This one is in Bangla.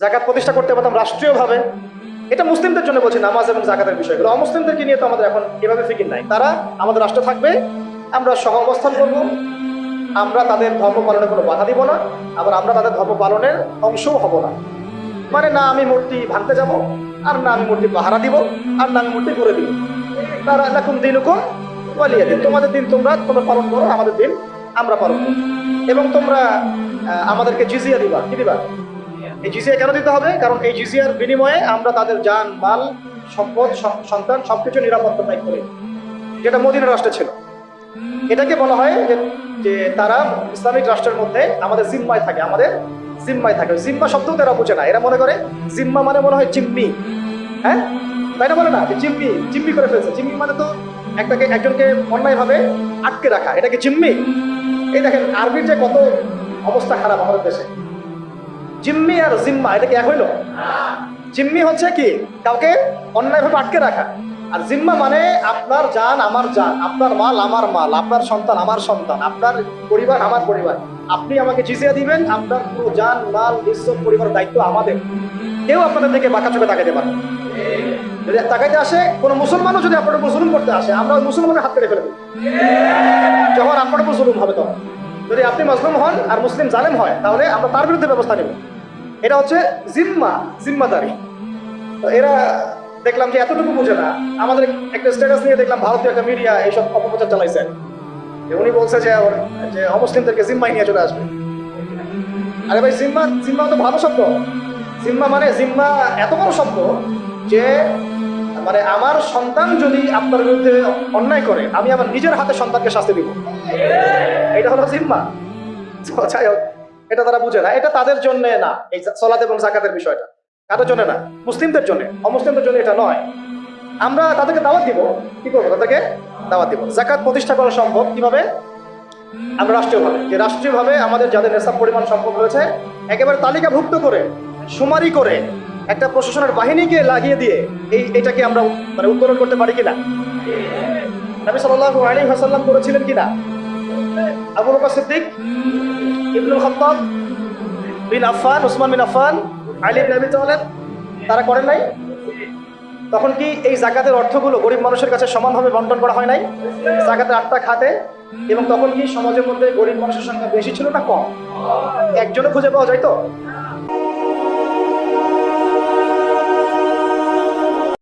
জাকাত প্রতিষ্ঠা করতে পারতাম রাষ্ট্রীয়ভাবে। এটা মুসলিমদের জন্য বলছি, নামাজ এবং জাকাতের বিষয়গুলো। অমুসলিমদেরকে নিয়ে তো আমাদের এখন এভাবে ফিকির নাই। তারা আমাদের রাষ্ট্র থাকবে, আমরা সহ অবস্থান করবো, আমরা তাদের ধর্ম পালনে কোনো বাধা দিব না, আবার আমরা তাদের ধর্ম পালনের অংশও হব না। মানে না আমি মূর্তি ভাঙতে যাব, আর না আমি মূর্তি পাহারা দিব, আর না আমি মূর্তি ঘুরে দিব। তারা লাকুম দিনুকুম ওয়ালিয়া দিন, তোমাদের দিন তোমরা পালন করো, আমাদের দিন আমরা পালন করবো। এবং তোমরা আমাদেরকে জিজিয়া দিবা। কি দিবা? এই জিজিয়া কেন দিতে হবে? কারণ এই জিজিয়ার বিনিময়ে আমরা তাদের জান মাল সম্পদ সন্তান সবকিছু নিরাপত্তা পাই করি, যেটা মদিনা রাষ্ট্রে ছিল। এটাকে বলা হয় যে তারা ইসলামিক রাষ্ট্রের মধ্যে আমাদের জিম্মায় থাকে, আমাদের জিম্মায় থাকে। জিম্মা শব্দও তারা বুঝে না, এরা মনে করে জিম্মা মানে মনে হয় জিম্মি। হ্যাঁ, তাই না? বলে না যে জিম্মি, জিম্মি করে ফেলছে। জিম্মি মানে তো একজনকে অন্যায়ভাবে আটকে রাখা, এটাকে জিম্মি। এই দেখেন আরবির যে কত অবস্থা খারাপ আমাদের দেশে। জিম্মি আর জিম্মা এটা কি এক হইল? জিম্মি হচ্ছে কি কাউকে অন্যায়ভাবে আটকে রাখা, আর জিম্মা মানে আপনার জান আমার জান, আপনার মাল আমার মাল, আপনার সন্তান আমার সন্তান, আপনার পরিবার আমার পরিবার। আপনি আমাকে জিজিয়া দিবেন, আপনার পুরো জান মাল ইজ্জত পরিবারের দায়িত্ব আমাদের। কেউ আপনাদের দিকে বাঁকা চোখে তাকাইতে পারে না। যদি তাকাইতে আসে কোনো মুসলমানও, যদি আপনার উপর জুলুম করতে আসে, আমরা ওই মুসলমানের হাত কেটে ফেলে দিই যখন আপনার উপর জুলুম হবে। তখন যদি আপনি মাজলুম হন আর মুসলিম জালেম হয়, তাহলে আমরা তার বিরুদ্ধে ব্যবস্থা নেব। এটা হচ্ছে জিম্মা, জিম্মাদারি। তো এরা দেখলাম যে এতটুকু বুঝে না। আমাদের একটা স্ট্যাটাস নিয়ে দেখলাম ভারতীয় একটা মিডিয়া এইসব অপপ্রচার চালাইছে। উনি বলছে যে অমুসলিমদেরকে জিম্মায় নিয়ে চলে আসবে। আরে ভাই, জিম্মা জিম্মা তো ভালো শব্দ। জিম্মা মানে জিম্মা এত বড় শব্দ যে মানে আমার সন্তান যদি আপনার বিরুদ্ধে অন্যায় করে, আমি আমার নিজের হাতে সন্তানকে শাস্তি দিব। এটা হলো জিম্মা। যাই হোক, এটা তারা বুঝে না। এটা তাদের জন্য না, এই সালাত এবং যাকাতের বিষয়টা কাদের জন্য না, মুসলিমদের জন্য। অমুসলিমদের জন্য এটা নয়। আমরা তাদেরকে দাওয়াত দিব। কি করবো? তাদেরকে দাওয়াত দিব। যাকাত প্রতিষ্ঠা করা সম্ভব কিভাবে? আমরা রাষ্ট্রীয়ভাবে, যে রাষ্ট্রীয়ভাবে আমাদের যাদের নেশাব পরিমাণ সম্ভব হয়েছে, একেবারে তালিকাভুক্ত করে সুমারি করে একটা প্রশাসনের বাহিনীকে লাগিয়ে দিয়ে এটাকে আমরা মানে উত্তোলন করতে পারি কিনা? নবী সাল্লাল্লাহু আলাইহি ওয়াসাল্লাম করেছিলেন কিনা? আবু বকর সিদ্দিক, ইবনুল খাত্তাব বিন আফফান, উসমান বিন আফফান, আলী ইবনে আবি তালেব, তারা করেন নাই? তখন কি এই যাকাতের অর্থগুলো গরিব মানুষের কাছে সমানভাবে বন্টন করা হয় নাই? যাকাতের 8টা খাতে। এবং তখন কি সমাজের মধ্যে গরিব মানুষের সংখ্যা বেশি ছিল না কম? একজনও খুঁজে পাওয়া যায় তো?